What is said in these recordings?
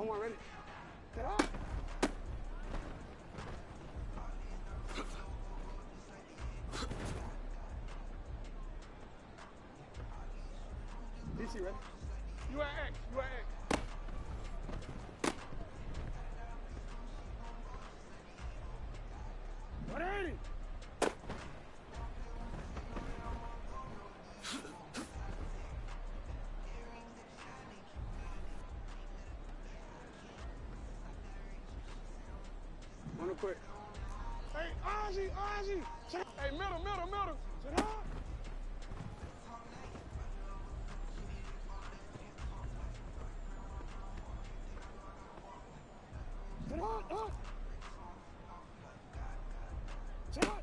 one ready. Get up. DC ready. You at X. You at X. Ready. Run it quick. Hey, Ozzy. Hey, middle. Sit down. Sit down, up. Sit down.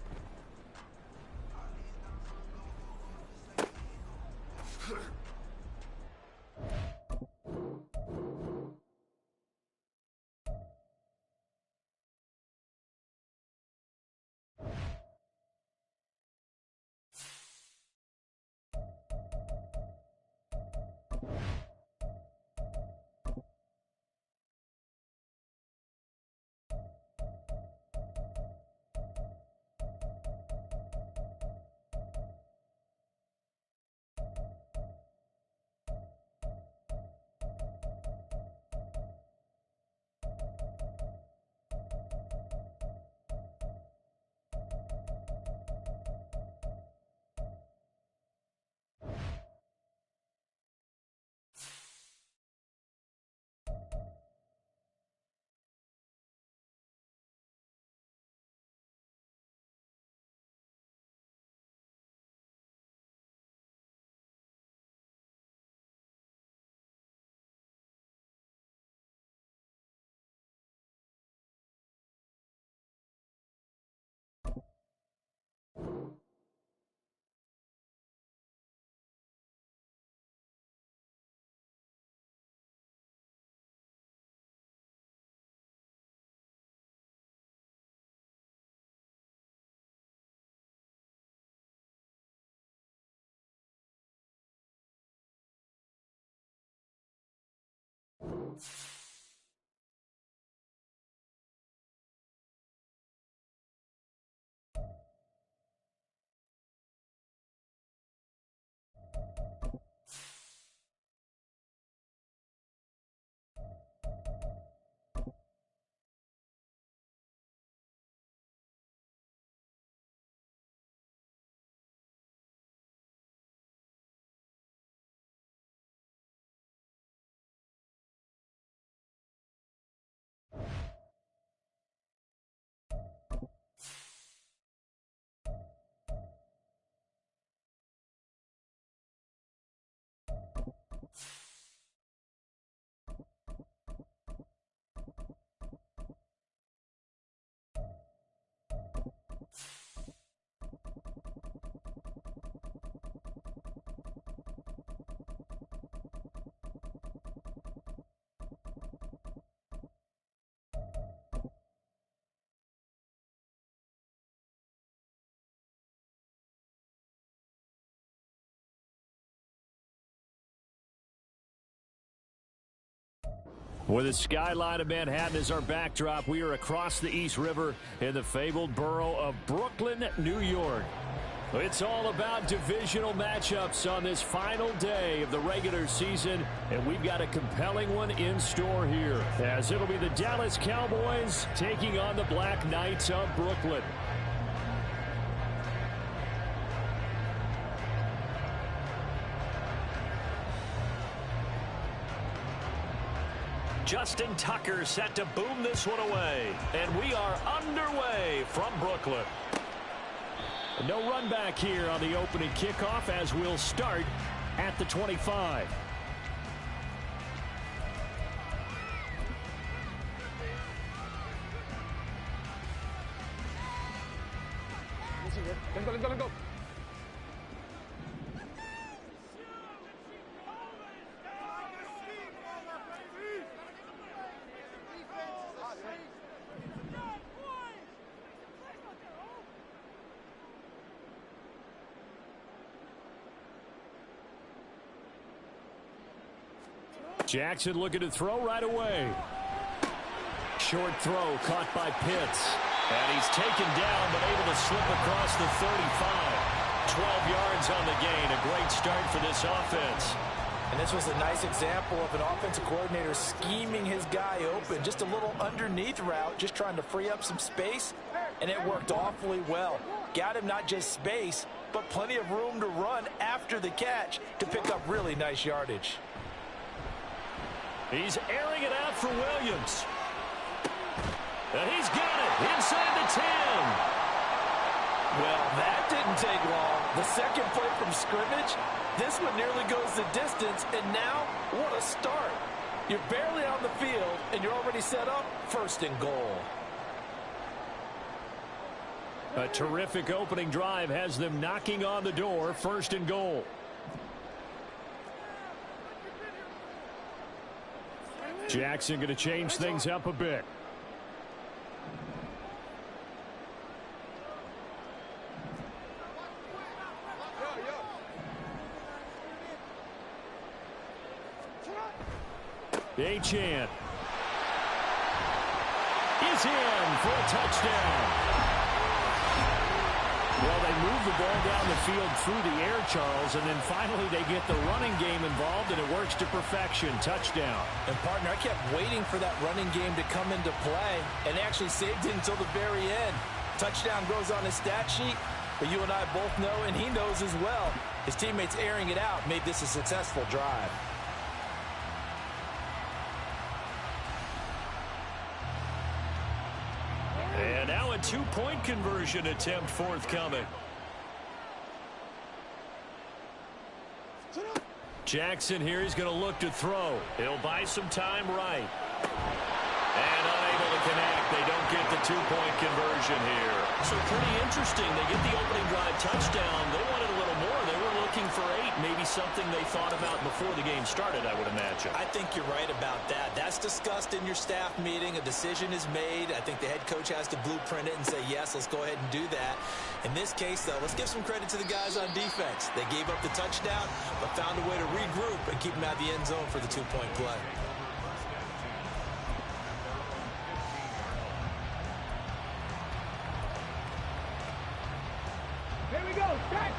With the skyline of Manhattan as our backdrop, we are across the East River in the fabled borough of Brooklyn, New York. It's all about divisional matchups on this final day of the regular season, and we've got a compelling one in store here, as it'll be the Dallas Cowboys taking on the Black Knights of Brooklyn. Justin Tucker set to boom this one away. And we are underway from Brooklyn. No run back here on the opening kickoff as we'll start at the 25. Let's go. Jackson looking to throw right away. Short throw caught by Pitts. And he's taken down but able to slip across the 35. 12 yards on the gain. A great start for this offense. And this was a nice example of an offensive coordinator scheming his guy open. Just a little underneath route, just trying to free up some space, and it worked awfully well. Got him not just space, but plenty of room to run after the catch to pick up really nice yardage. He's airing it out for Williams. And he's got it inside the 10. Well, that didn't take long. The second play from scrimmage, this one nearly goes the distance, and now, what a start. You're barely on the field, and you're already set up first and goal. A terrific opening drive has them knocking on the door, first and goal. Jackson going to change things up a bit. Achane is in for a touchdown. Well, they move the ball down the field through the air, Charles, and then finally they get the running game involved, and it works to perfection. Touchdown. And, partner, I kept waiting for that running game to come into play, and actually saved it until the very end. Touchdown goes on his stat sheet, but you and I both know, and he knows as well, his teammates airing it out made this a successful drive. And now a two-point conversion attempt forthcoming. Jackson here, he's going to look to throw. He'll buy some time right. And unable to connect. They don't get the two-point conversion here. So pretty interesting. They get the opening drive touchdown. They wanted a little more. They were looking for 8. Maybe something they thought about before the game started, I would imagine. I think you're right about that. That's discussed in your staff meeting. A decision is made. I think the head coach has to blueprint it and say, yes, let's go ahead and do that. In this case, though, let's give some credit to the guys on defense. They gave up the touchdown, but found a way to regroup and keep them out of the end zone for the two-point play. Here we go. Check.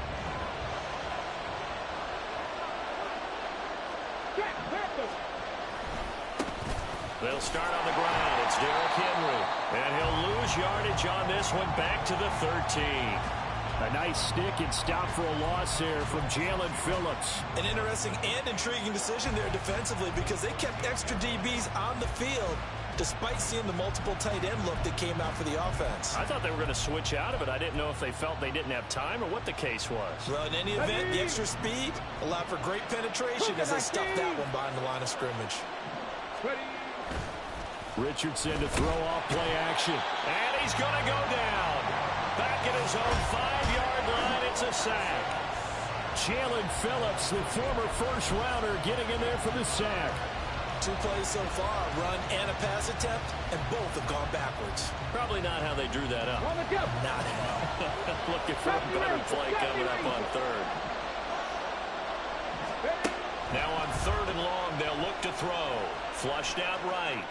They'll start on the ground. It's Derrick Henry. And he'll lose yardage on this one back to the 13. A nice stick and stop for a loss there from Jalen Phillips. An interesting and intriguing decision there defensively because they kept extra DBs on the field despite seeing the multiple tight end look that came out for the offense. I thought they were going to switch out of it. I didn't know if they felt they didn't have time or what the case was. Well, in any event, the extra speed allowed for great penetration as they stuffed that one behind the line of scrimmage. Richardson to throw off play action. And he's going to go down. Back at his own 5-yard line, it's a sack. Jalen Phillips, the former first-rounder, getting in there for the sack. 2 plays so far, run and a pass attempt, and both have gone backwards. Probably not how they drew that up. Not how. Looking for a better play coming up on third. Now on 3rd and long, they'll look to throw. Flushed out right.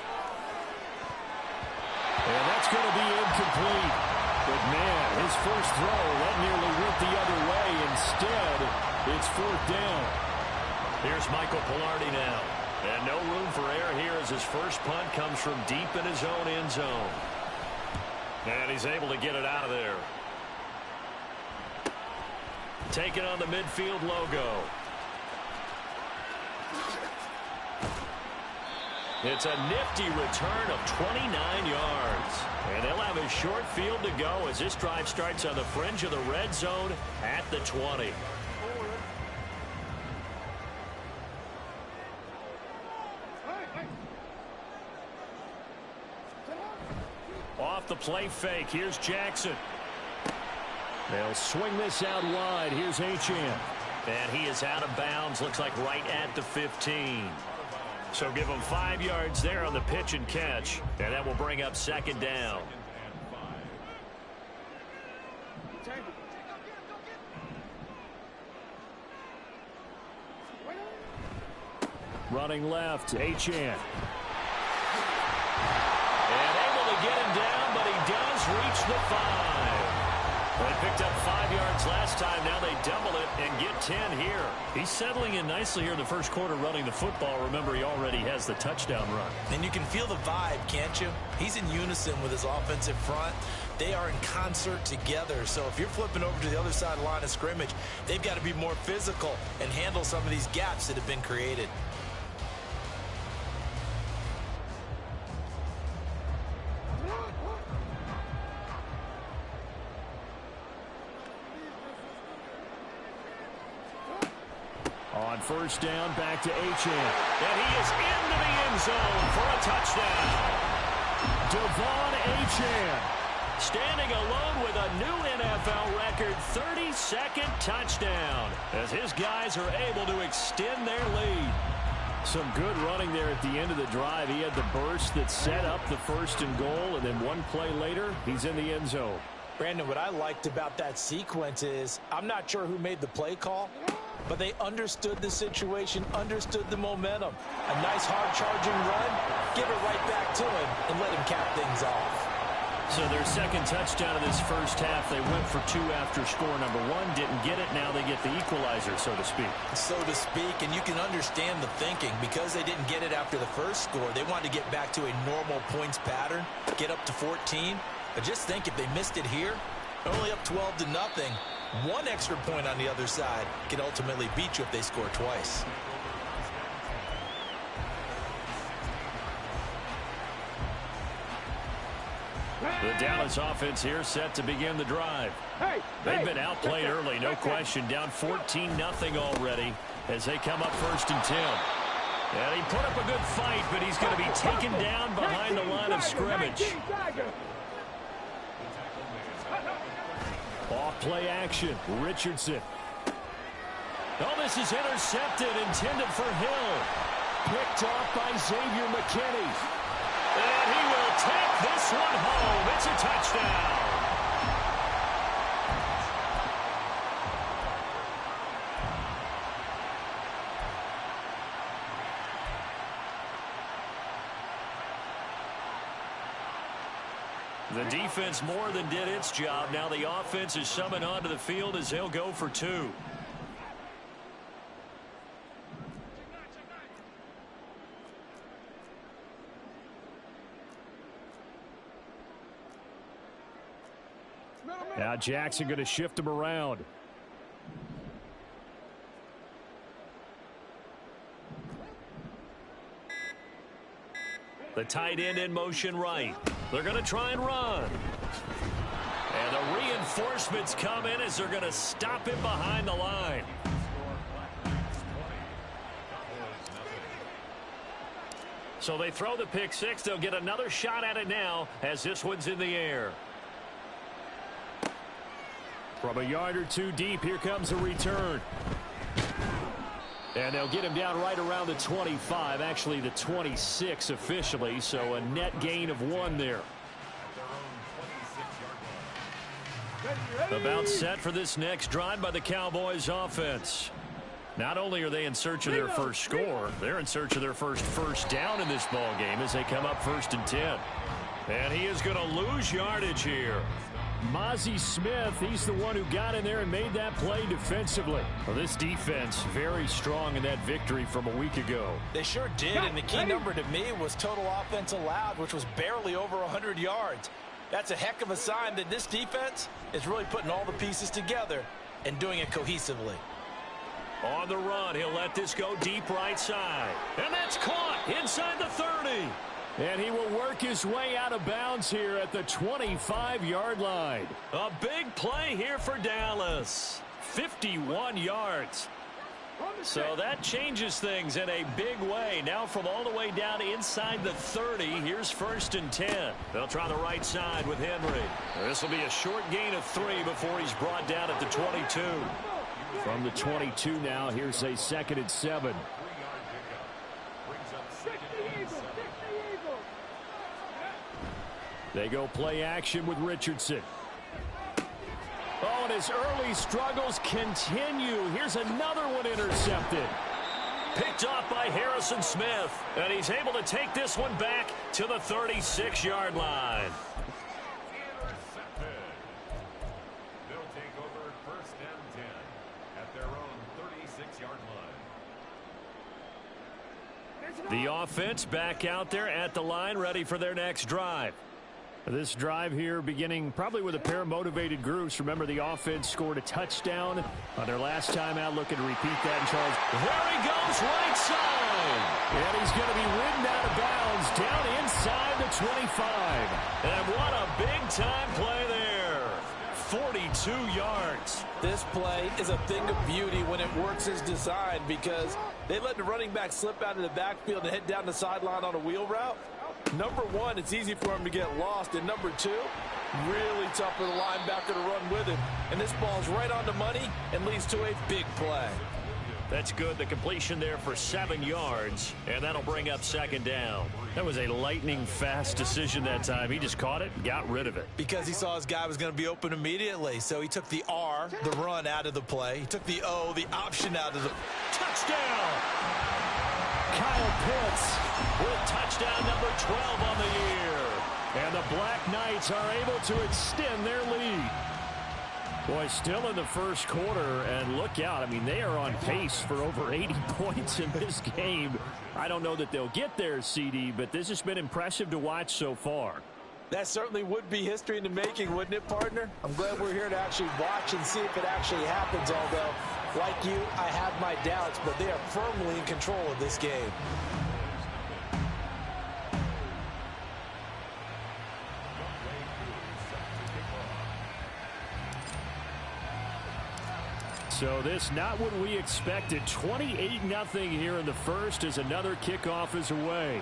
And that's going to be incomplete. But, man, his first throw, that nearly went the other way. Instead, it's 4th down. Here's Michael Pilardi now. And no room for error here as his first punt comes from deep in his own end zone. And he's able to get it out of there. Taking on the midfield logo. It's a nifty return of 29 yards. And they'll have a short field to go as this drive starts on the fringe of the red zone at the 20. Off the play fake. Here's Jackson. They'll swing this out wide. Here's Achane. And he is out of bounds. Looks like right at the 15. So give him 5 yards there on the pitch and catch. And that will bring up 2nd down. Running left, Achane. And able to get him down, but he does reach the 5. They picked up 5 yards last time. Now they double it and get 10 here. He's settling in nicely here in the first quarter running the football. Remember, he already has the touchdown run. And you can feel the vibe, can't you? He's in unison with his offensive front. They are in concert together. So if you're flipping over to the other side of the line of scrimmage, they've got to be more physical and handle some of these gaps that have been created. On first down, back to Achane. And he is into the end zone for a touchdown. Devon Achane. Standing alone with a new NFL record 32nd touchdown as his guys are able to extend their lead. Some good running there at the end of the drive. He had the burst that set up the 1st and goal, and then one play later, he's in the end zone. Brandon, what I liked about that sequence is I'm not sure who made the play call, but they understood the situation, understood the momentum. A nice hard-charging run, give it right back to him, and let him cap things off. So their second touchdown of this first half, they went for 2 after score number 1. Didn't get it. Now they get the equalizer, so to speak. So to speak, and you can understand the thinking. Because they didn't get it after the first score, they wanted to get back to a normal points pattern, get up to 14. But just think, if they missed it here, only up 12-0, one extra point on the other side can ultimately beat you if they score twice. The Dallas offense here set to begin the drive. They've been outplayed early, no question. Down 14-0 already as they come up 1st and 10. And he put up a good fight, but he's going to be taken down behind the line of scrimmage. Off play action, Richardson. Oh, this is intercepted, intended for Hill. Picked off by Xavier McKinney. And he will take this one home. It's a touchdown. The defense more than did its job. Now the offense is summoned onto the field as they'll go for 2. Now Jackson going to shift him around. The tight end in motion right. They're going to try and run. And the reinforcements come in as they're going to stop him behind the line. So they throw the pick 6. They'll get another shot at it now as this one's in the air. From a yard or 2 deep, here comes a return. And they'll get him down right around the 25, actually the 26 officially, so a net gain of 1 there. About set for this next drive by the Cowboys offense. Not only are they in search of their first score, they're in search of their first down in this ball game as they come up 1st and 10. And he is going to lose yardage here. Mozzie Smith, he's the one who got in there and made that play defensively. Well, this defense very strong in that victory from a week ago. They sure did, and the key number to me was total offense allowed, which was barely over 100 yards. That's a heck of a sign that this defense is really putting all the pieces together and doing it cohesively. On the run, he'll let this go deep right side. And that's caught inside the 30. And he will work his way out of bounds here at the 25-yard line. A big play here for Dallas. 51 yards. So that changes things in a big way. Now from all the way down inside the 30, here's 1st and 10. They'll try the right side with Henry. This will be a short gain of 3 before he's brought down at the 22. From the 22 now, here's a 2nd and 7. They go play action with Richardson. Oh, and his early struggles continue. Here's another one intercepted. Picked off by Harrison Smith. And he's able to take this one back to the 36-yard line. Intercepted. They'll take over first and 10 at their own 36-yard line. The offense back out there at the line, ready for their next drive. This drive here beginning probably with a pair of motivated groups. Remember, the offense scored a touchdown on their last time out. Looking to repeat that in Charles. There he goes, right side. And he's going to be ridden out of bounds down inside the 25. And what a big-time play there. 42 yards. This play is a thing of beauty when it works as designed, because they let the running back slip out of the backfield and head down the sideline on a wheel route. Number one, it's easy for him to get lost. And number two, really tough for the linebacker to run with him. And this ball's right on the money and leads to a big play. That's good. The completion there for 7 yards. And that'll bring up second down. That was a lightning-fast decision that time. He just caught it and got rid of it. Because he saw his guy was going to be open immediately. So he took the R, the run, out of the play. He took the O, the option, out of the touchdown. Kyle Pitts with touchdown number 12 on the year. And the Black Knights are able to extend their lead. Boy, still in the first quarter, and look out. I mean, they are on pace for over 80 points in this game. I don't know that they'll get there, CD, but this has been impressive to watch so far. That certainly would be history in the making, wouldn't it, partner? I'm glad we're here to actually watch and see if it actually happens, although, like you, I have my doubts, but they are firmly in control of this game. So this not what we expected. 28-0 here in the first as another kickoff is away.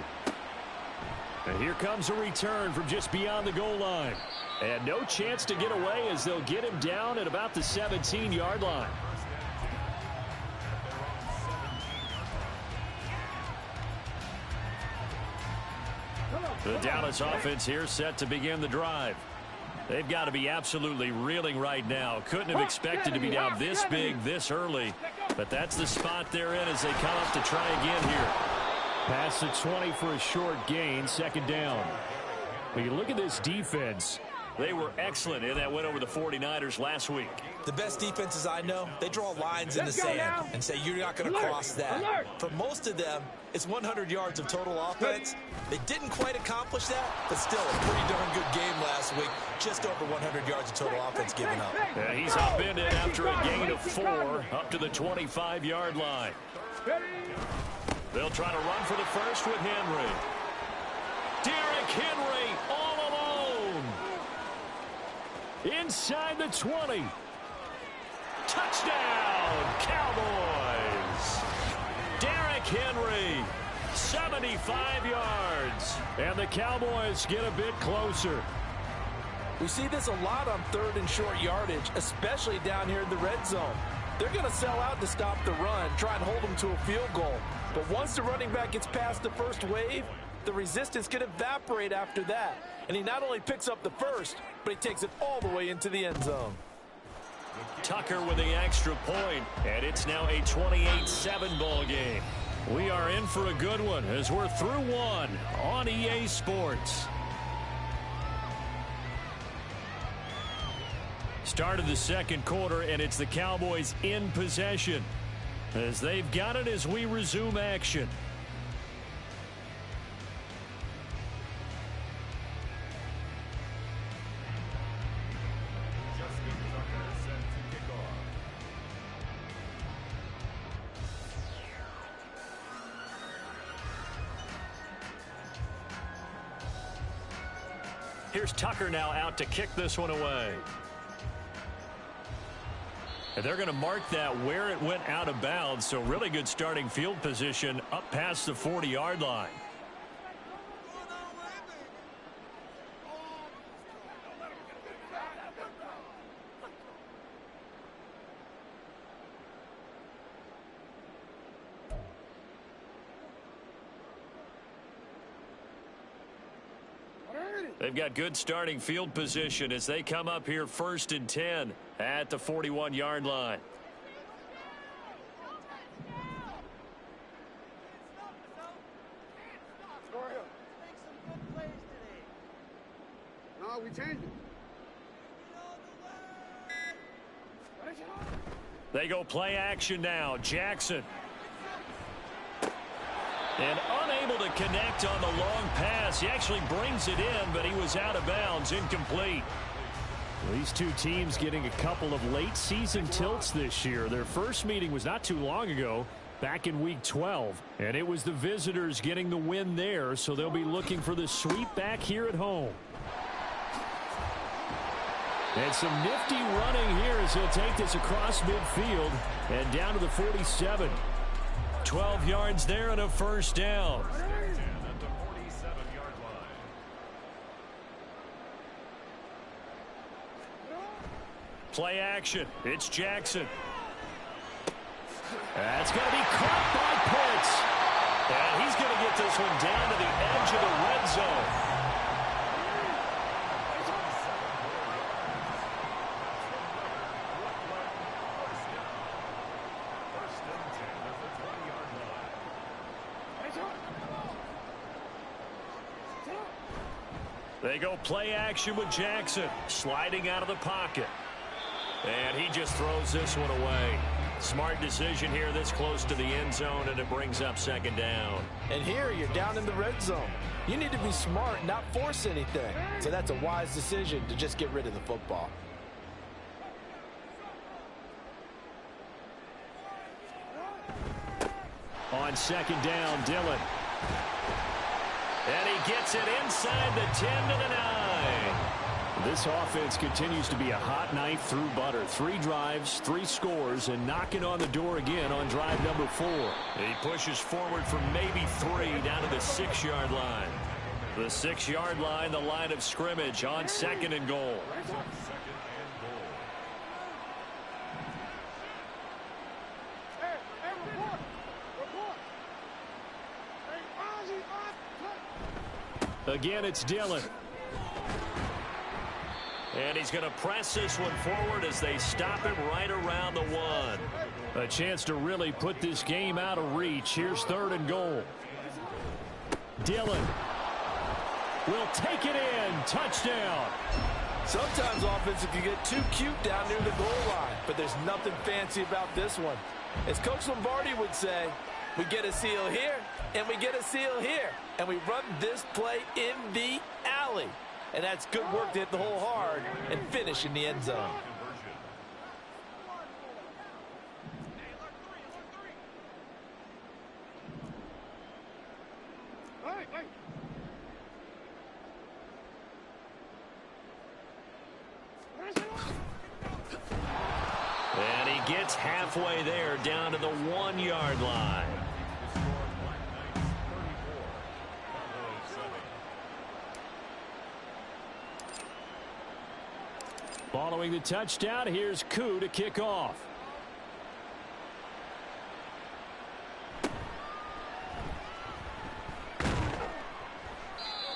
And here comes a return from just beyond the goal line. And no chance to get away as they'll get him down at about the 17-yard line. The Dallas offense here set to begin the drive. They've got to be absolutely reeling right now. Couldn't have expected to be down this big this early. But that's the spot they're in as they come up to try again here. Past the 20 for a short gain, second down. When you look at this defense, they were excellent in that win over the 49ers last week. The best defenses I know, they draw lines in the sand and say you're not going to cross that. For most of them, it's 100 yards of total offense. They didn't quite accomplish that, but still a pretty darn good game last week. Just over 100 yards of total offense given up. Yeah, he's upended after a gain of 4 up to the 25-yard line. They'll try to run for the first with Henry. Derrick Henry all alone. Inside the 20. Touchdown, Cowboys. Derrick Henry, 75 yards. And the Cowboys get a bit closer. We see this a lot on third and short yardage, especially down here in the red zone. They're going to sell out to stop the run, try and hold them to a field goal. But once the running back gets past the first wave, the resistance can evaporate after that. And he not only picks up the first, but he takes it all the way into the end zone. Tucker with the extra point, and it's now a 28-7 ball game. We are in for a good one as we're through one on EA Sports. Start of the second quarter, and it's the Cowboys in possession as they've got it as we resume action. Here's Tucker now out to kick this one away. And they're going to mark that where it went out of bounds, so really good starting field position up past the 40-yard line. They've got good starting field position as they come up here first and 10 at the 41-yard line. No, we changed it. They go play action now. Jackson. And unable to connect on the long pass. He actually brings it in, but he was out of bounds, incomplete. Well, these two teams getting a couple of late season tilts this year. Their first meeting was not too long ago, back in week 12. And it was the visitors getting the win there, so they'll be looking for the sweep back here at home. And some nifty running here as he'll take this across midfield and down to the 47. 12 yards there and a first down. At the 47-yard line. Play action. It's Jackson. That's going to be caught by Pitts. And he's going to get this one down to the edge of the red zone. They go play action with Jackson, sliding out of the pocket. And he just throws this one away. Smart decision here this close to the end zone, and it brings up second down. And here you're down in the red zone. You need to be smart and not force anything. So that's a wise decision to just get rid of the football. On second down, Dillon. And he gets it inside the 10 to the 9. This offense continues to be a hot knife through butter. 3 drives, 3 scores, and knocking on the door again on drive number 4. He pushes forward for maybe 3 down to the 6-yard line. The 6-yard line, the line of scrimmage on second and goal. Again, it's Dillon. And he's going to press this one forward as they stop him right around the 1. A chance to really put this game out of reach. Here's third and goal. Dillon will take it in. Touchdown. Sometimes offenses can get too cute down near the goal line, but there's nothing fancy about this one. As Coach Lombardi would say, we get a seal here, and we get a seal here, and we run this play in the alley. And that's good work to hit the hole hard and finish in the end zone. And he gets halfway there down to the 1-yard line. Following the touchdown, here's Koo to kick off.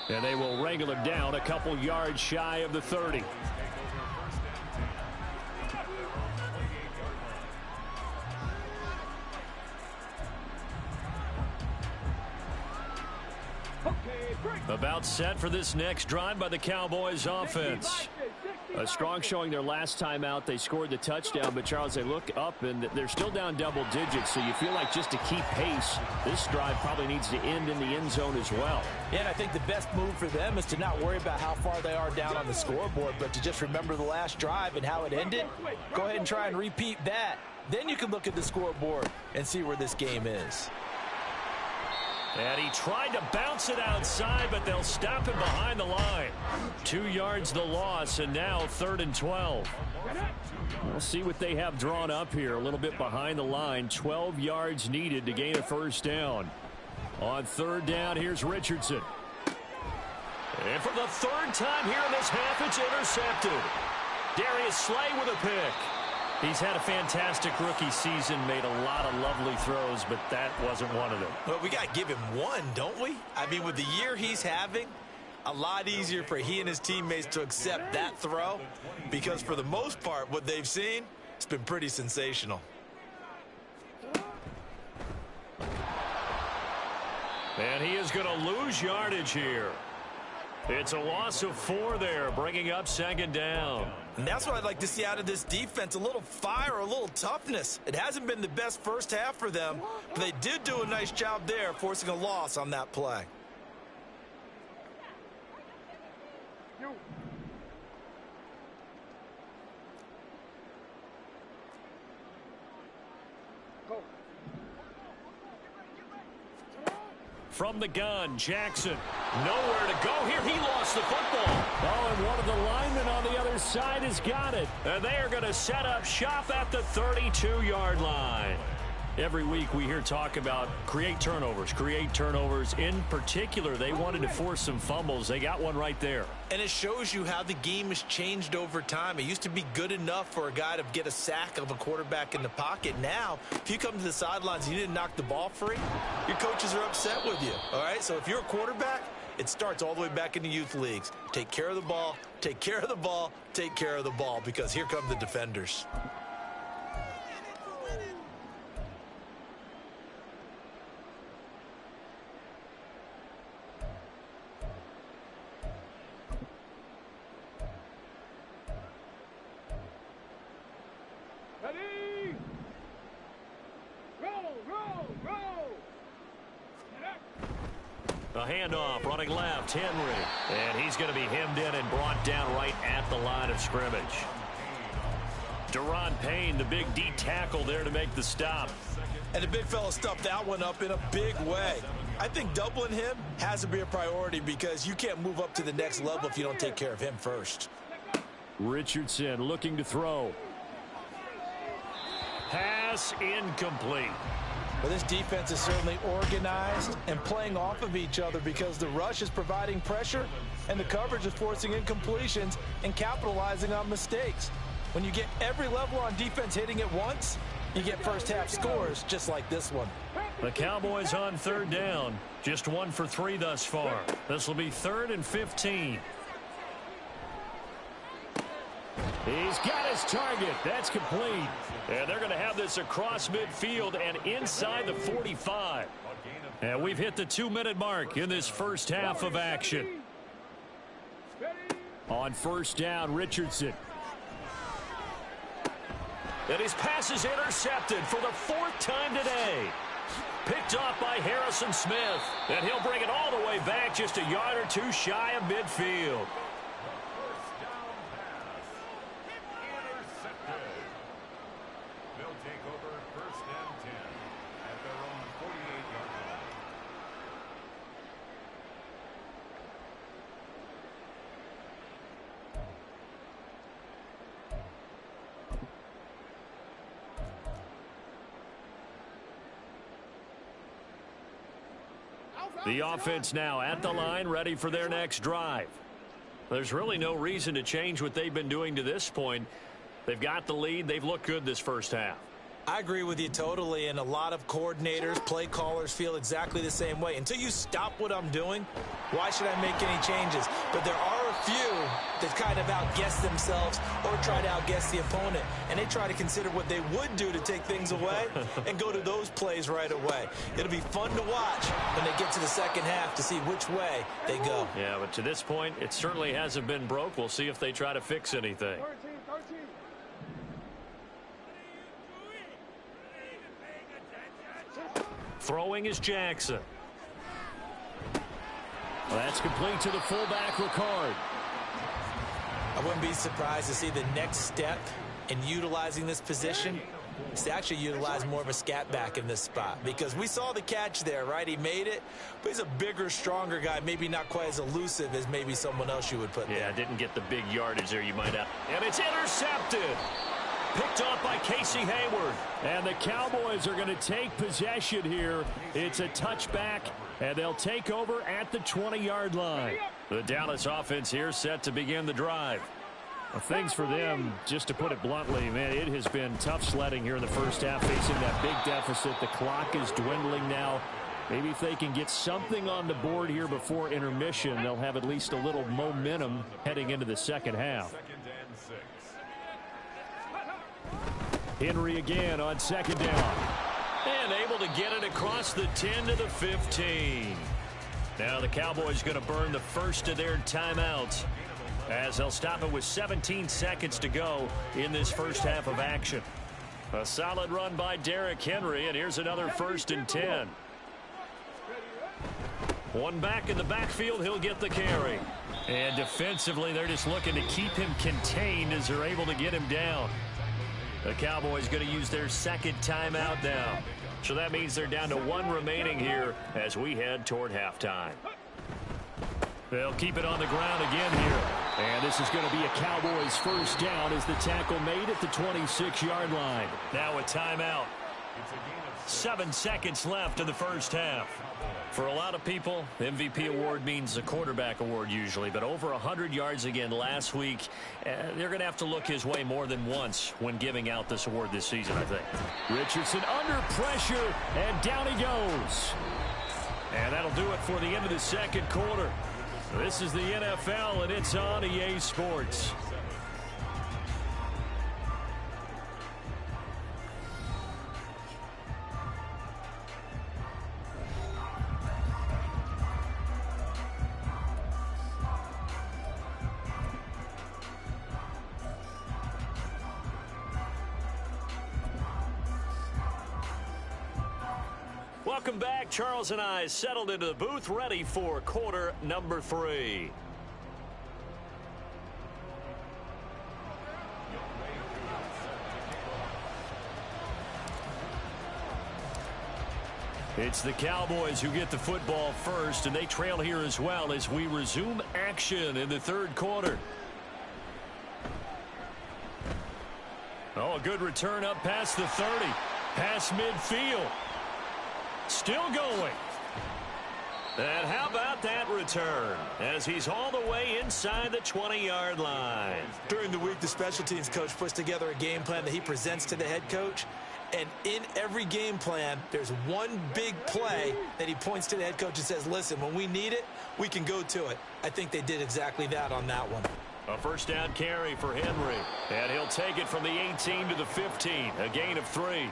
And they will wrangle him down a couple yards shy of the 30. About set for this next drive by the Cowboys offense. A strong showing their last time out. They scored the touchdown, but Charles, they look up and they're still down double digits, so you feel like just to keep pace, this drive probably needs to end in the end zone as well. Yeah, and I think the best move for them is to not worry about how far they are down on the scoreboard, but to just remember the last drive and how it ended. Go ahead and try and repeat that. Then you can look at the scoreboard and see where this game is. And he tried to bounce it outside, but they'll stop him behind the line. 2 yards the loss, and now 3rd and 12. We'll see what they have drawn up here. A little bit behind the line. 12 yards needed to gain a first down. On 3rd down, here's Richardson. And for the 3rd time here in this half, it's intercepted. Darius Slay with a pick. He's had a fantastic rookie season, made a lot of lovely throws, but that wasn't one of them. Well, we got to give him one, don't we? I mean, with the year he's having, a lot easier for he and his teammates to accept that throw, because for the most part, what they've seen, it's been pretty sensational. And he is going to lose yardage here. It's a loss of 4 there, bringing up second down. And that's what I'd like to see out of this defense, a little fire, a little toughness. It hasn't been the best first half for them, but they did do a nice job there, forcing a loss on that play. From the gun, Jackson. Nowhere to go here. He lost the football. Oh, and one of the linemen on the other side has got it. And they are going to set up shop at the 32-yard line. Every week we hear talk about create turnovers. In particular, they wanted to force some fumbles. They got one right there. And it shows you how the game has changed over time. It used to be good enough for a guy to get a sack of a quarterback in the pocket. Now, if you come to the sidelines and you didn't knock the ball free, your coaches are upset with you. All right? So if you're a quarterback, it starts all the way back in the youth leagues. Take care of the ball, take care of the ball, take care of the ball, because here come the defenders. A handoff, running left, Henry. And he's going to be hemmed in and brought down right at the line of scrimmage. Deron Payne, the big D tackle there to make the stop. And the big fella stuffed that one up in a big way. I think doubling him has to be a priority, because you can't move up to the next level if you don't take care of him first. Richardson looking to throw. Pass incomplete. Well, this defense is certainly organized and playing off of each other, because the rush is providing pressure and the coverage is forcing incompletions and capitalizing on mistakes. When you get every level on defense hitting at once, you get first half scores just like this one. The Cowboys on third down. Just 1 for 3 thus far. This will be 3rd and 15. He's got his target. That's complete. And they're going to have this across midfield and inside the 45. And we've hit the 2-minute mark in this first half of action. On first down, Richardson. And his pass is intercepted for the 4th time today. Picked off by Harrison Smith. And he'll bring it all the way back, just a yard or 2 shy of midfield. The offense now at the line, ready for their next drive. There's really no reason to change what they've been doing to this point. They've got the lead. They've looked good this first half. I agree with you totally, and a lot of coordinators, play callers feel exactly the same way. Until you stop what I'm doing, why should I make any changes? But there are a few that kind of outguess themselves or try to outguess the opponent, and they try to consider what they would do to take things away and go to those plays right away. It'll be fun to watch when they get to the second half to see which way they go. Yeah, but to this point, it certainly hasn't been broke. We'll see if they try to fix anything. 13. Throwing is Jackson. That's complete to the fullback, Ricard. I wouldn't be surprised to see the next step in utilizing this position is to actually utilize more of a scat back in this spot, because we saw the catch there, right? He made it, but he's a bigger, stronger guy, maybe not quite as elusive as maybe someone else you would put there. Yeah, didn't get the big yardage there, you might have. And it's intercepted. Picked off by Casey Hayward. And the Cowboys are going to take possession here. It's a touchback, and they'll take over at the 20-yard line. The Dallas offense here set to begin the drive. Well, things for them, just to put it bluntly, man, it has been tough sledding here in the first half, facing that big deficit. The clock is dwindling now. Maybe if they can get something on the board here before intermission, they'll have at least a little momentum heading into the second half. Henry again on second down. And able to get it across the 10 to the 15. Now the Cowboys going to burn the first of their timeouts as they'll stop it with 17 seconds to go in this first half of action. A solid run by Derrick Henry, and here's another 1st and 10. One back in the backfield, he'll get the carry. And defensively, they're just looking to keep him contained as they're able to get him down. The Cowboys going to use their second timeout now. So that means they're down to 1 remaining here as we head toward halftime. They'll keep it on the ground again here. And this is going to be a Cowboys first down as the tackle made at the 26-yard line. Now a timeout. 7 seconds left in the first half. For a lot of people, MVP award means a quarterback award usually, but over 100 yards again last week, they're going to have to look his way more than once when giving out this award this season, I think. Richardson under pressure, and down he goes. And that'll do it for the end of the second quarter. This is the NFL, and it's on EA Sports. Welcome back. Charles and I settled into the booth, ready for quarter number 3. It's the Cowboys who get the football first, and they trail here as well as we resume action in the third quarter. Oh, a good return up past the 30. Past midfield. Still going. And how about that return as he's all the way inside the 20-yard line. During the week, the special teams coach puts together a game plan that he presents to the head coach. And in every game plan, there's one big play that he points to the head coach and says, listen, when we need it, we can go to it. I think they did exactly that on that one. A first down carry for Henry. And he'll take it from the 18 to the 15. A gain of 3.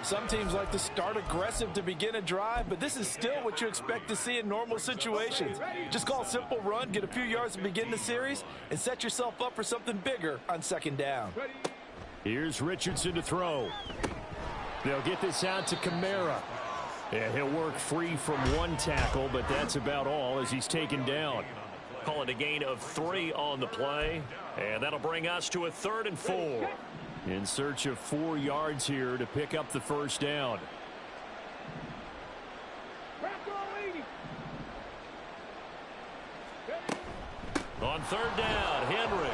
Some teams like to start aggressive to begin a drive, but this is still what you expect to see in normal situations. Just call a simple run, get a few yards to begin the series, and set yourself up for something bigger on second down. Here's Richardson to throw. They'll get this out to Kamara. And he'll work free from one tackle, but that's about all as he's taken down. Call it a gain of 3 on the play, and that'll bring us to a 3rd and 4. In search of 4 yards here to pick up the first down. On 3rd down, Henry.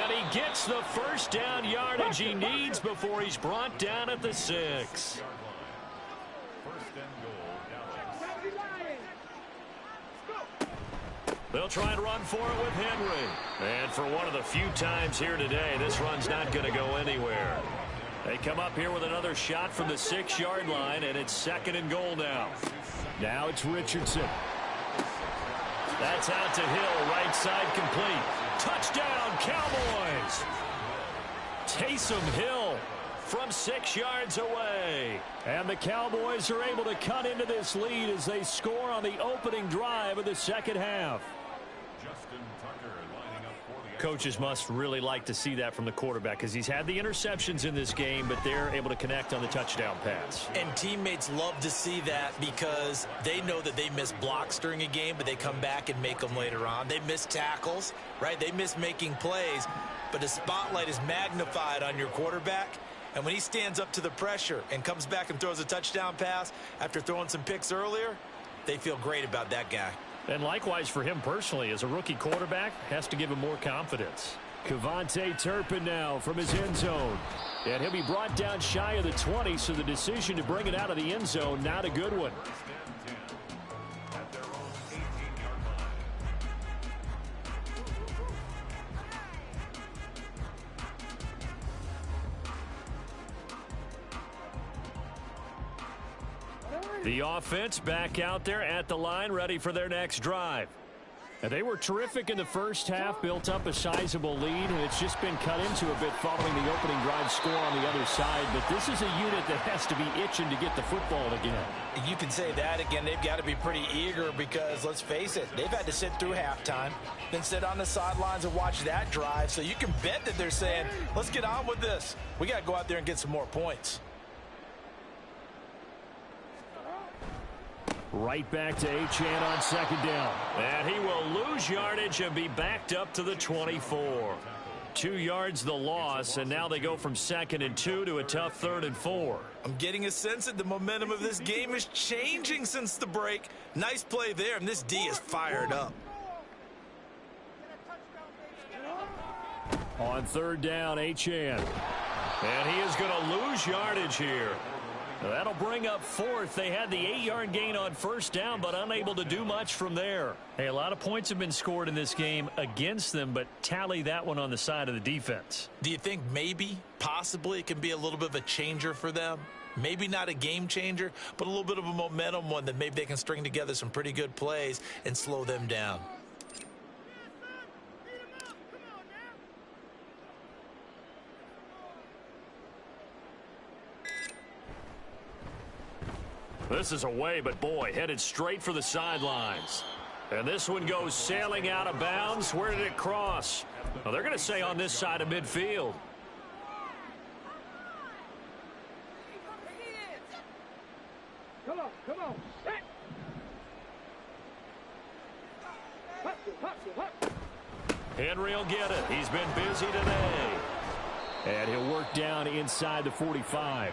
And he gets the first down yardage he needs before he's brought down at the 6. They'll try and run for it with Henry. And for one of the few times here today, this run's not going to go anywhere. They come up here with another shot from the 6-yard line, and it's 2nd and goal now. Now it's Richardson. That's out to Hill, right side complete. Touchdown, Cowboys! Taysom Hill from 6 yards away. And the Cowboys are able to cut into this lead as they score on the opening drive of the second half. Coaches must really like to see that from the quarterback because he's had the interceptions in this game, but they're able to connect on the touchdown pass. And teammates love to see that because they know that they miss blocks during a game, but they come back and make them later on. They miss tackles, right? They miss making plays, but the spotlight is magnified on your quarterback. And when he stands up to the pressure and comes back and throws a touchdown pass after throwing some picks earlier, they feel great about that guy. And likewise for him personally, as a rookie quarterback, has to give him more confidence. Kevontae Turpin now from his end zone. And he'll be brought down shy of the 20, so the decision to bring it out of the end zone, not a good one. The offense back out there at the line, ready for their next drive. And they were terrific in the first half, built up a sizable lead, and it's just been cut into a bit following the opening drive score on the other side. But this is a unit that has to be itching to get the football again. You can say that again. They've got to be pretty eager because, let's face it, they've had to sit through halftime, then sit on the sidelines and watch that drive. So you can bet that they're saying, let's get on with this. We got to go out there and get some more points. Right back to Achane on second down. And he will lose yardage and be backed up to the 24. 2 yards the loss, and now they go from 2nd and 2 to a tough 3rd and 4. I'm getting a sense that the momentum of this game is changing since the break. Nice play there, and this D is fired up. On 3rd down, Achane. And he is going to lose yardage here. That'll bring up 4th. They had the 8-yard gain on 1st down, but unable to do much from there. Hey, a lot of points have been scored in this game against them, but tally that one on the side of the defense. Do you think maybe, possibly, it can be a little bit of a changer for them? Maybe not a game changer, but a little bit of a momentum one that maybe they can string together some pretty good plays and slow them down. This is away, but boy, headed straight for the sidelines. And this one goes sailing out of bounds. Where did it cross? Well, they're going to say on this side of midfield. Come on. Henry will get it. He's been busy today. And he'll work down inside the 45.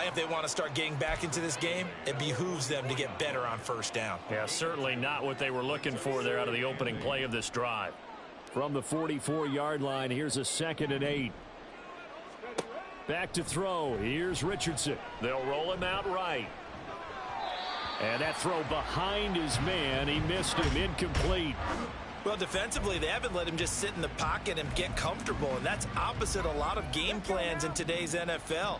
If they want to start getting back into this game, it behooves them to get better on 1st down. Yeah, certainly not what they were looking for there out of the opening play of this drive. From the 44-yard line, here's a 2nd and 8. Back to throw. Here's Richardson. They'll roll him out right. And that throw behind his man. He missed him. Incomplete. Well, defensively, they haven't let him just sit in the pocket and get comfortable, and that's opposite a lot of game plans in today's NFL.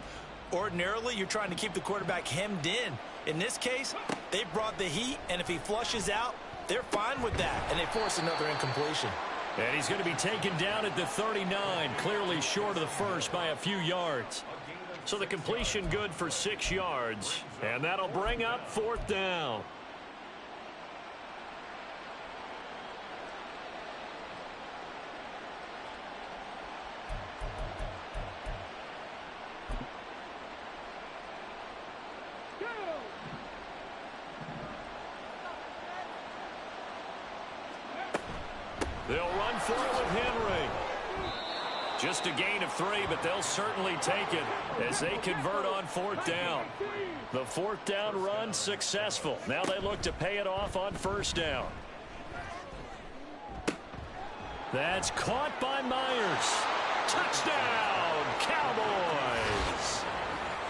Ordinarily, you're trying to keep the quarterback hemmed in. In this case, they brought the heat, and if he flushes out, they're fine with that, and they force another incompletion. And he's going to be taken down at the 39, clearly short of the first by a few yards. So the completion good for 6 yards, and that'll bring up 4th down. They'll run for it with Henry. Just a gain of 3, but they'll certainly take it as they convert on 4th down. The 4th down run successful. Now they look to pay it off on 1st down. That's caught by Myers. Touchdown, Cowboys.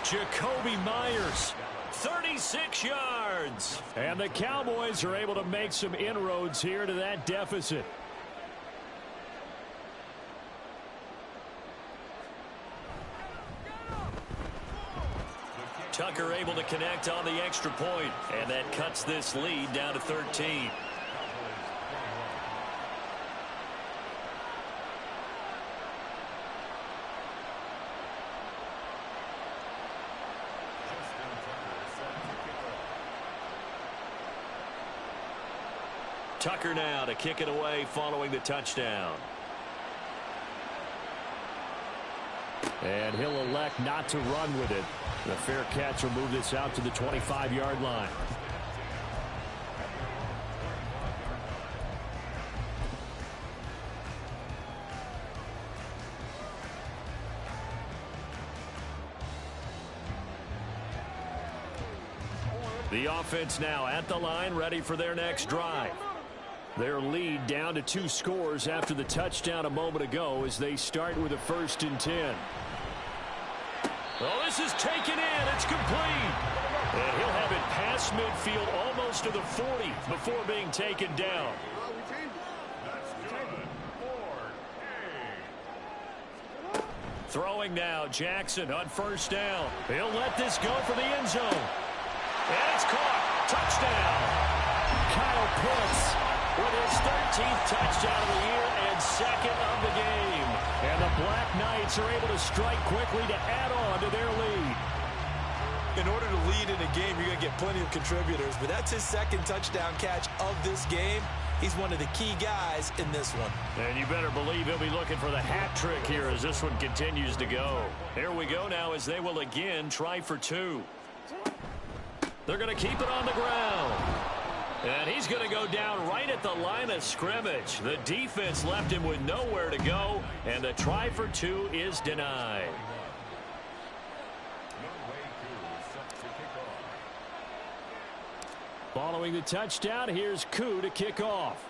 Jacoby Myers, 36 yards. And the Cowboys are able to make some inroads here to that deficit. Tucker able to connect on the extra point, and that cuts this lead down to 13. Tucker now to kick it away following the touchdown. And he'll elect not to run with it. The fair catch will move this out to the 25-yard line. The offense now at the line, ready for their next drive. Their lead down to 2 scores after the touchdown a moment ago as they start with a 1st and 10. Oh, this is taken in. It's complete. And he'll have it past midfield almost to the 40 before being taken down. Throwing now, Jackson on 1st down. He'll let this go for the end zone. And it's caught. Touchdown. Kyle Pitts with his 13th touchdown of the year and second of the game. And the Black Knights are able to strike quickly to add on to their lead. In order to lead in a game, you're going to get plenty of contributors, but that's his second touchdown catch of this game. He's one of the key guys in this one. And you better believe he'll be looking for the hat trick here as this one continues to go. Here we go now as they will again try for two. They're going to keep it on the ground. And he's going to go down right at the line of scrimmage. The defense left him with nowhere to go, and the try for two is denied. Following the touchdown, here's Koo to kick off.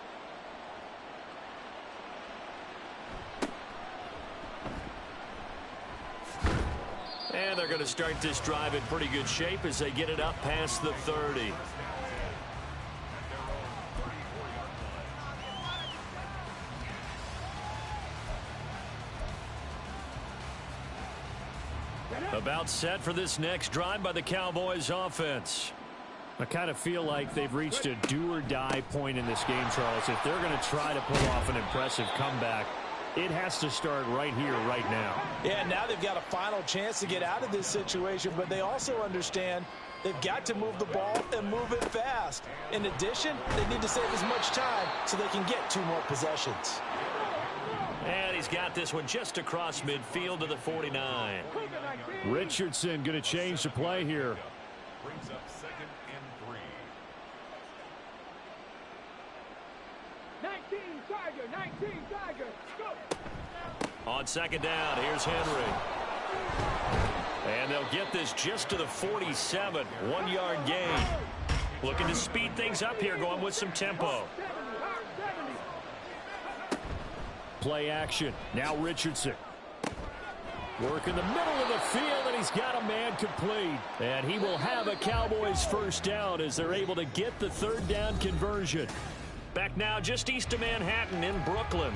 And they're going to start this drive in pretty good shape as they get it up past the 30. About set for this next drive by the Cowboys offense. I kind of feel like they've reached a do-or-die point in this game, Charles. If they're going to try to pull off an impressive comeback, it has to start right here, right now. Yeah, now they've got a final chance to get out of this situation, but they also understand they've got to move the ball and move it fast. In addition, they need to save as much time so they can get 2 more possessions. And he's got this one just across midfield to the 49. Richardson going to change the play here. Brings up 2nd and 3. 19 Tiger, go! On second down, here's Henry. And they'll get this just to the 47. 1-yard gain. Looking to speed things up here, going with some tempo. Play action. Now Richardson. Work in the middle of the field, and he's got a man complete. And he will have a Cowboys first down as they're able to get the 3rd down conversion. Back now just east of Manhattan in Brooklyn.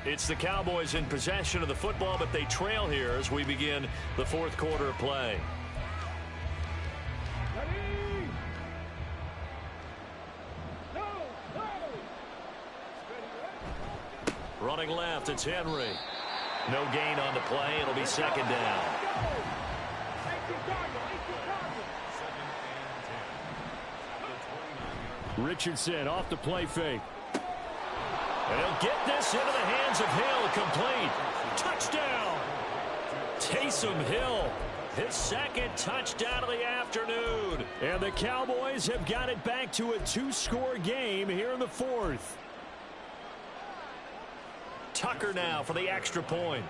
It's the Cowboys in possession of the football, but they trail here as we begin the 4th quarter of play. Running left, it's Henry. No gain on the play. It'll be 2nd down. Richardson off the play fake. And he'll get this into the hands of Hill. Complete. Touchdown. Taysom Hill. His 2nd touchdown of the afternoon. And the Cowboys have got it back to a 2-score game here in the 4th. Tucker now for the extra point.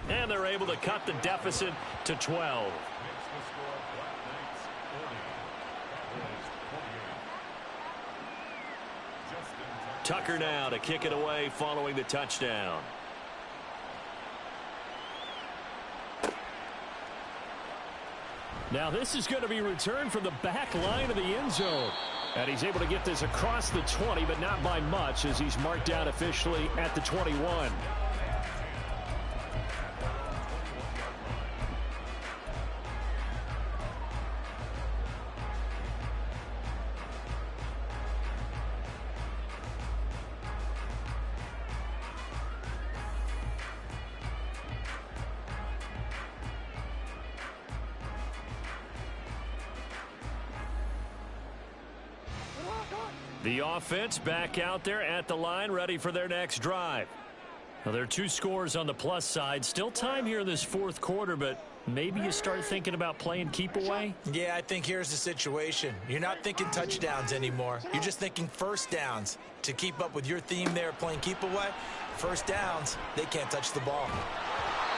And they're able to cut the deficit to 12. Tucker now to kick it away following the touchdown. Now this is going to be returned from the back line of the end zone. And he's able to get this across the 20, but not by much as he's marked down officially at the 21. The offense back out there at the line, ready for their next drive. Now, there are 2 scores on the plus side. Still time here in this 4th quarter, but maybe you start thinking about playing keep away? Yeah, I think here's the situation. You're not thinking touchdowns anymore. You're just thinking first downs. To keep up with your theme there, playing keep away, first downs, they can't touch the ball.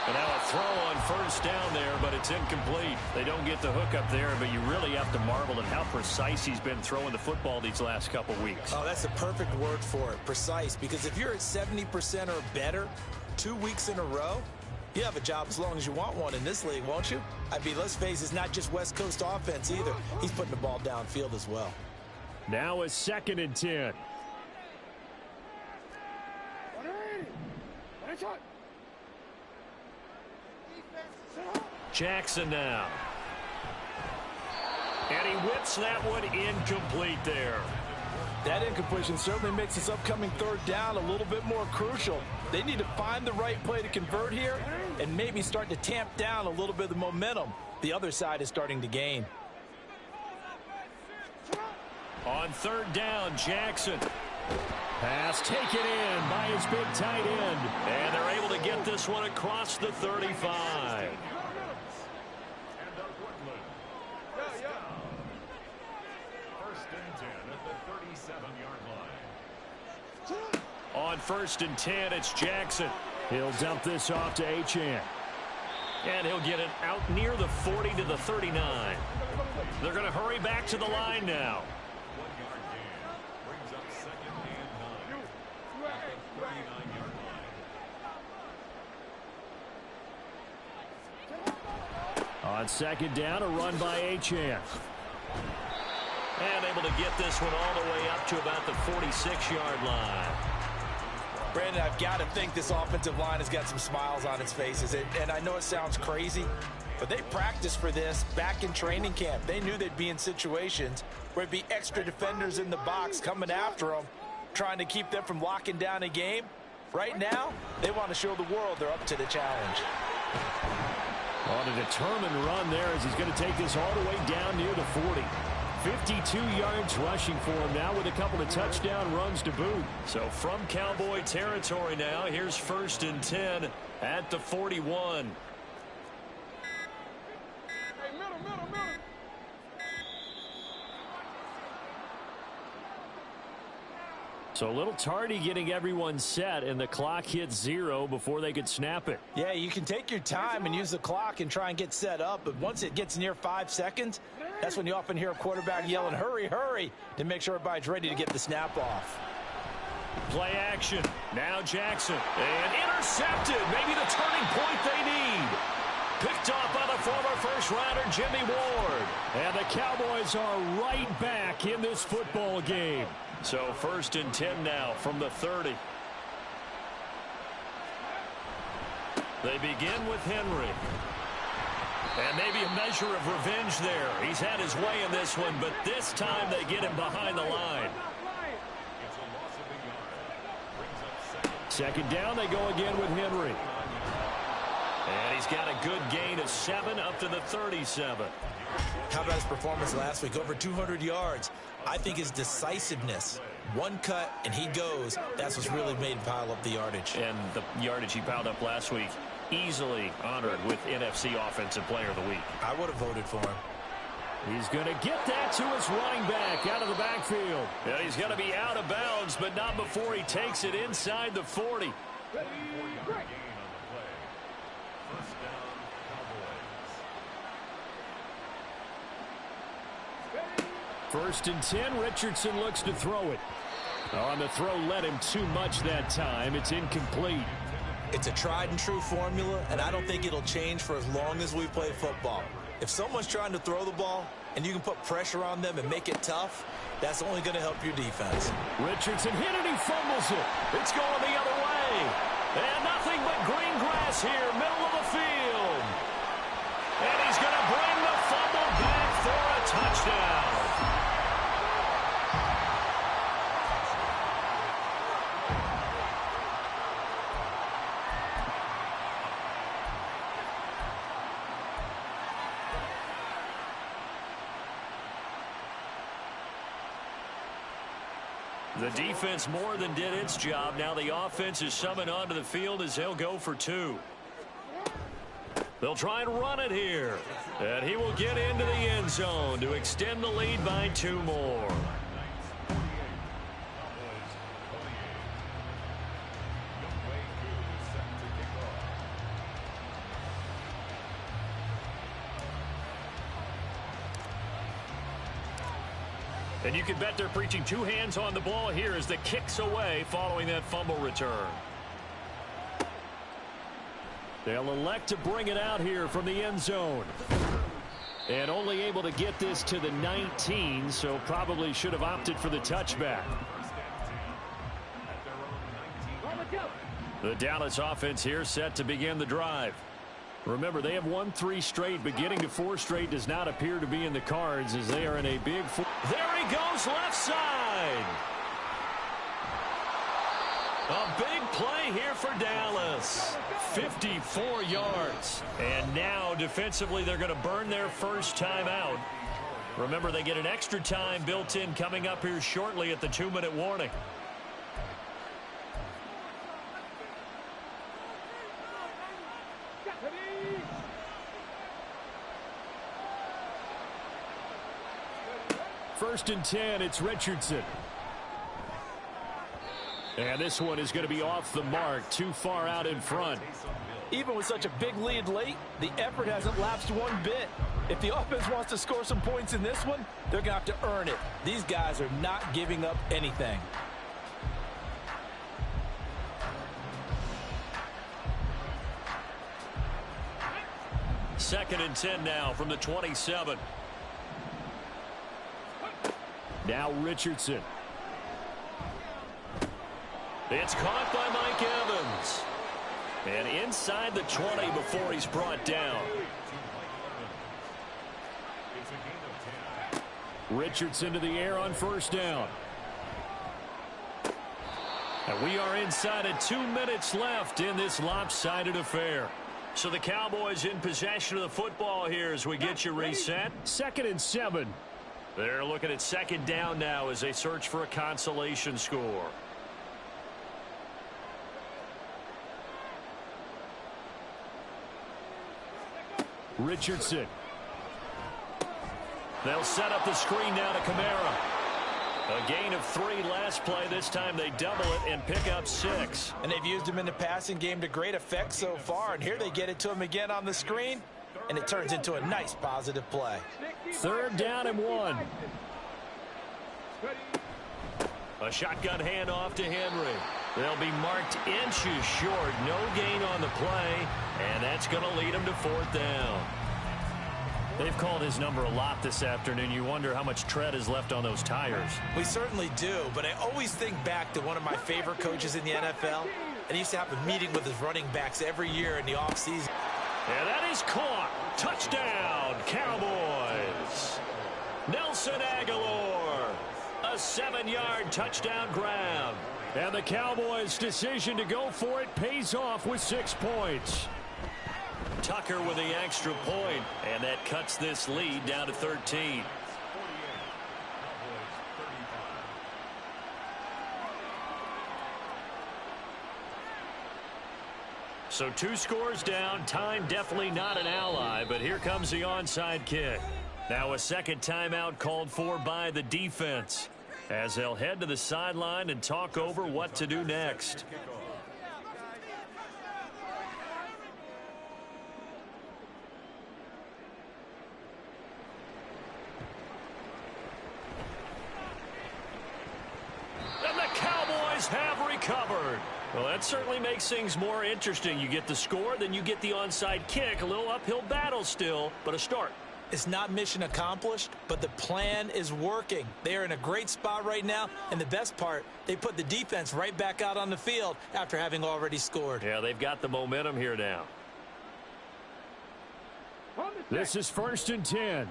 And now a throw on first down there, but it's incomplete. They don't get the hook up there, but you really have to marvel at how precise he's been throwing the football these last couple weeks. Oh, that's the perfect word for it, precise, because if you're at 70% or better 2 weeks in a row, you have a job as long as you want one in this league, won't you? I mean, let's face it, it's not just West Coast offense either. He's putting the ball downfield as well. Now a 2nd and 10. Jackson now. And he whips that one incomplete there. That incompletion certainly makes this upcoming third down a little bit more crucial. They need to find the right play to convert here and maybe start to tamp down a little bit of the momentum the other side is starting to gain. On third down, Jackson. Pass taken in by his big tight end. And they're able to get this one across the 35. On first and 10, it's Jackson. He'll dump this off to Achane. And he'll get it out near the 40 to the 39. They're going to hurry back to the line now. 1-yard gain brings up second and 9 at the 39-yard line. On second down, a run by Achane. And able to get this one all the way up to about the 46-yard line. Brandon, I've got to think this offensive line has got some smiles on its faces. And I know it sounds crazy, but they practiced for this back in training camp. They knew they'd be in situations where it'd be extra defenders in the box coming after them, trying to keep them from locking down a game. Right now, they want to show the world they're up to the challenge. On a determined run there as he's going to take this all the way down near the 40. 52 yards rushing for him now with a couple of touchdown runs to boot. So from Cowboy territory now, here's first and 10 at the 41. Hey, middle. So a little tardy getting everyone set, and the clock hits 0 before they could snap it. Yeah, you can take your time and use the clock and try and get set up, but once it gets near 5 seconds, that's when you often hear a quarterback yelling, hurry, hurry, to make sure everybody's ready to get the snap off. Play action. Now Jackson. And intercepted. Maybe the turning point they need. Picked off by the former first-rounder Jimmy Ward. And the Cowboys are right back in this football game. So first and 10 now from the 30. They begin with Henry. And maybe a measure of revenge there. He's had his way in this one, but this time they get him behind the line. Second down, they go again with Henry. And he's got a good gain of 7 up to the 37. How about his performance last week? Over 200 yards. I think his decisiveness, one cut and he goes, that's what's really made him pile up the yardage. And the yardage he piled up last week, easily honored with NFC Offensive Player of the Week. I would have voted for him. He's going to get that to his running back out of the backfield. And he's going to be out of bounds, but not before he takes it inside the 40. First and 10, Richardson looks to throw it. On the throw, led him too much that time. It's incomplete. It's a tried and true formula, and I don't think it'll change for as long as we play football. If someone's trying to throw the ball and you can put pressure on them and make it tough, that's only going to help your defense. Richardson hit it, he fumbles it. It's going the other way. And nothing but green grass here, middle of the field. And he's going to bring the fumble back for a touchdown. The defense more than did its job. Now the offense is summoned onto the field as they'll go for 2. They'll try and run it here. And he will get into the end zone to extend the lead by 2 more. And you can bet they're preaching 2 hands on the ball here as the kick's away following that fumble return. They'll elect to bring it out here from the end zone. And only able to get this to the 19, so probably should have opted for the touchback. The Dallas offense here set to begin the drive. Remember, they have won 3 straight, but getting to 4 straight does not appear to be in the cards as they are in a big... There he goes left side. A big play here for Dallas. 54 yards. And now, defensively, they're going to burn their first time out. Remember, they get an extra time built in coming up here shortly at the 2-minute warning. First and 10, it's Richardson. And this one is going to be off the mark, too far out in front. Even with such a big lead late, the effort hasn't lapsed one bit. If the offense wants to score some points in this one, they're going to have to earn it. These guys are not giving up anything. Second and 10 now from the 27. Now Richardson. It's caught by Mike Evans. And inside the 20 before he's brought down. Richardson to the air on first down. And we are inside of 2 minutes left in this lopsided affair. So the Cowboys in possession of the football here as we get you reset. Second and 7. They're looking at second down now as they search for a consolation score. Richardson. They'll set up the screen now to Kamara. A gain of 3 last play. This time they double it and pick up 6. And they've used him in the passing game to great effect so far. And here they get it to him again on the screen. And it turns into a nice positive play. Third down and 1. A shotgun handoff to Henry. They'll be marked inches short. No gain on the play. And that's going to lead them to 4th down. They've called his number a lot this afternoon. You wonder how much tread is left on those tires. We certainly do, but I always think back to one of my favorite coaches in the NFL. And he used to have a meeting with his running backs every year in the offseason. And that is caught. Touchdown, Cowboys. Nelson Aguilar. A 7-yard touchdown grab. And the Cowboys' decision to go for it pays off with 6 points. Tucker with the extra point, and that cuts this lead down to 13. So 2 scores down. Time definitely not an ally, but here comes the onside kick. Now a second timeout called for by the defense as they'll head to the sideline and talk over what to do next. Have recovered. Well, that certainly makes things more interesting. You get the score, then you get the onside kick. A little uphill battle still, but a start. It's not mission accomplished, but the plan is working. They are in a great spot right now, and the best part, they put the defense right back out on the field after having already scored. Yeah, they've got the momentum here now. This is 1st and 10.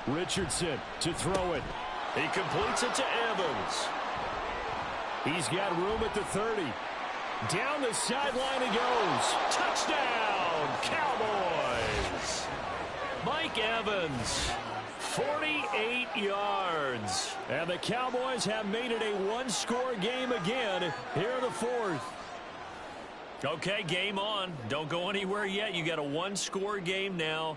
Richardson to throw it. He completes it to Evans. He's got room at the 30. Down the sideline he goes. Touchdown, Cowboys. Mike Evans, 48 yards. And the Cowboys have made it a 1-score game again here in the 4th. Okay, game on. Don't go anywhere yet. You got a 1-score game now.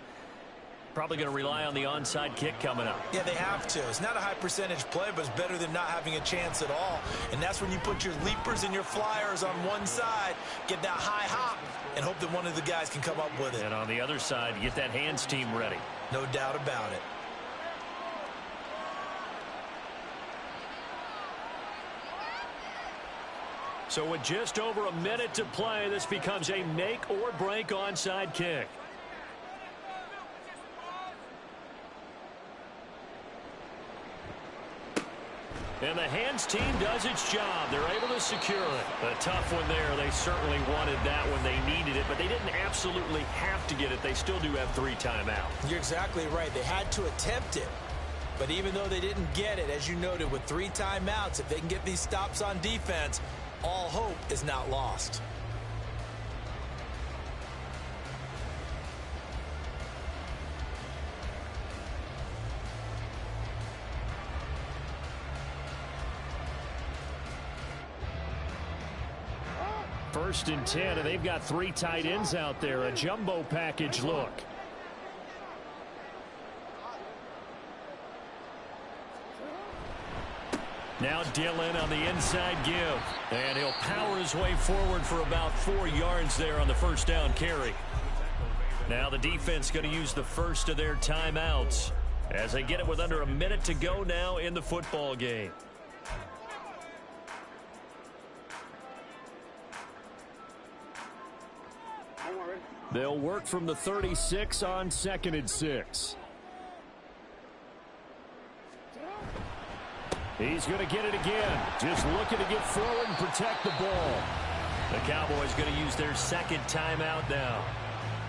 Probably going to rely on the onside kick coming up. Yeah, they have to. It's not a high percentage play, but it's better than not having a chance at all. And that's when you put your leapers and your flyers on one side, get that high hop, and hope that one of the guys can come up with it. And on the other side, get that hands team ready. No doubt about it. So with just over a minute to play, this becomes a make or break onside kick. And the hands team does its job. They're able to secure it. A tough one there. They certainly wanted that when they needed it, but they didn't absolutely have to get it. They still do have 3 timeouts. You're exactly right. They had to attempt it. But even though they didn't get it, as you noted, with 3 timeouts, if they can get these stops on defense, all hope is not lost. First and 10, and they've got 3 tight ends out there. A jumbo package look. Now Dillon on the inside give. And he'll power his way forward for about 4 yards there on the first down carry. Now the defense going to use the first of their timeouts as they get it with under a minute to go now in the football game. They'll work from the 36 on 2nd and 6. He's going to get it again. Just looking to get forward and protect the ball. The Cowboys going to use their 2nd timeout now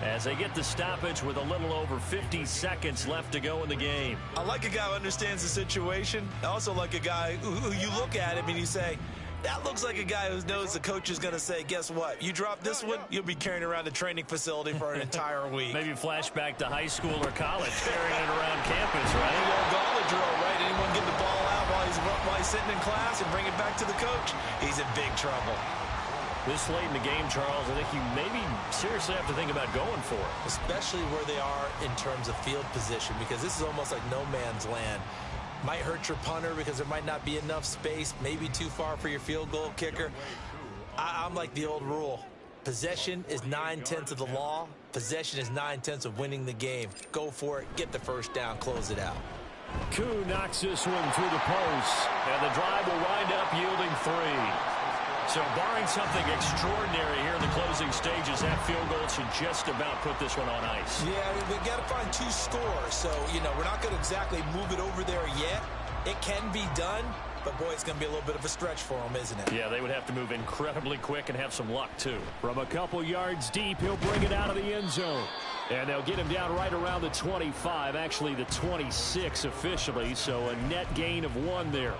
as they get the stoppage with a little over 50 seconds left to go in the game. I like a guy who understands the situation. I also like a guy who you look at him and you say, that looks like a guy who knows the coach is going to say, guess what? You drop this one, you'll be carrying around the training facility for an entire week. Maybe flashback to high school or college, carrying it around campus, right? The old gauntlet drill, right? Anyone get the ball out while he's sitting in class and bring it back to the coach? He's in big trouble. This late in the game, Charles, I think you maybe seriously have to think about going for it. Especially where they are in terms of field position, because this is almost like no man's land. Might hurt your punter because there might not be enough space, maybe too far for your field goal kicker. I'm like the old rule. Possession is 9/10 of the law. Possession is 9/10 of winning the game. Go for it, get the first down, close it out. Koo knocks this one through the post, and the drive will wind up yielding 3. So barring something extraordinary here in the closing stages, that field goal should just about put this one on ice. Yeah, we got to find 2 scores. So, we're not going to exactly move it over there yet. It can be done, but, boy, it's going to be a little bit of a stretch for them, isn't it? Yeah, they would have to move incredibly quick and have some luck, too. From a couple yards deep, he'll bring it out of the end zone. And they'll get him down right around the 25, actually the 26 officially, so a net gain of 1 there.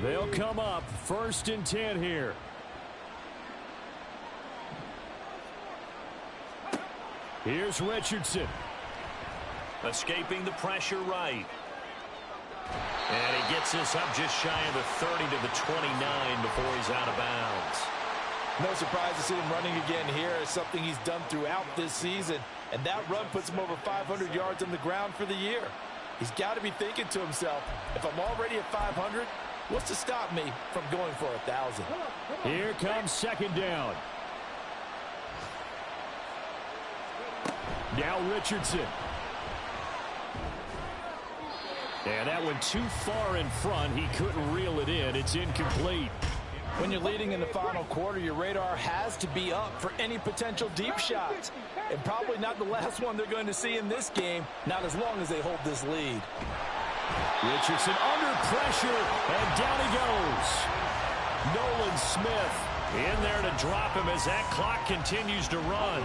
They'll come up 1st and 10 here. Here's Richardson. Escaping the pressure right. And he gets this up just shy of the 30 to the 29 before he's out of bounds. No surprise to see him running again here. It's something he's done throughout this season. And that run puts him over 500 yards on the ground for the year. He's got to be thinking to himself, if I'm already at 500, what's to stop me from going for 1,000? Here comes 2nd down. Now Richardson. And that one too far in front. He couldn't reel it in. It's incomplete. When you're leading in the final quarter, your radar has to be up for any potential deep shots. And probably not the last one they're going to see in this game, not as long as they hold this lead. Richardson under pressure, and down he goes. Nolan Smith in there to drop him as that clock continues to run.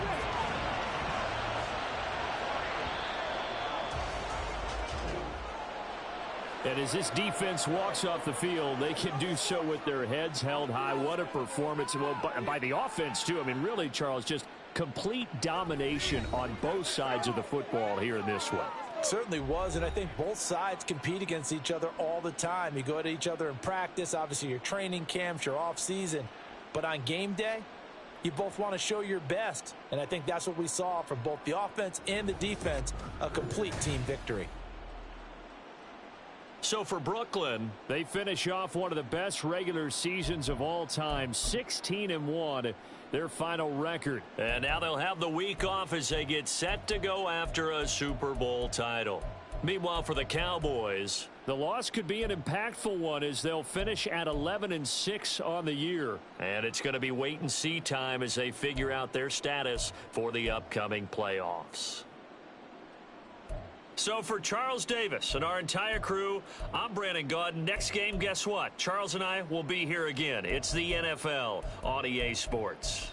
And as this defense walks off the field, they can do so with their heads held high. What a performance. Well, by the offense, too. I mean, really, Charles, just complete domination on both sides of the football here in this one. Certainly was, and I think both sides compete against each other all the time. You go at each other in practice, obviously your training camps, your off-season. But on game day, you both want to show your best. And I think that's what we saw from both the offense and the defense, a complete team victory. So for Brooklyn, they finish off one of the best regular seasons of all time, 16-1, their final record. And now they'll have the week off as they get set to go after a Super Bowl title. Meanwhile, for the Cowboys, the loss could be an impactful one as they'll finish at 11-6 on the year. And it's going to be wait-and-see time as they figure out their status for the upcoming playoffs. So for Charles Davis and our entire crew, I'm Brandon Gaudin. Next game, guess what? Charles and I will be here again. It's the NFL on EA Sports.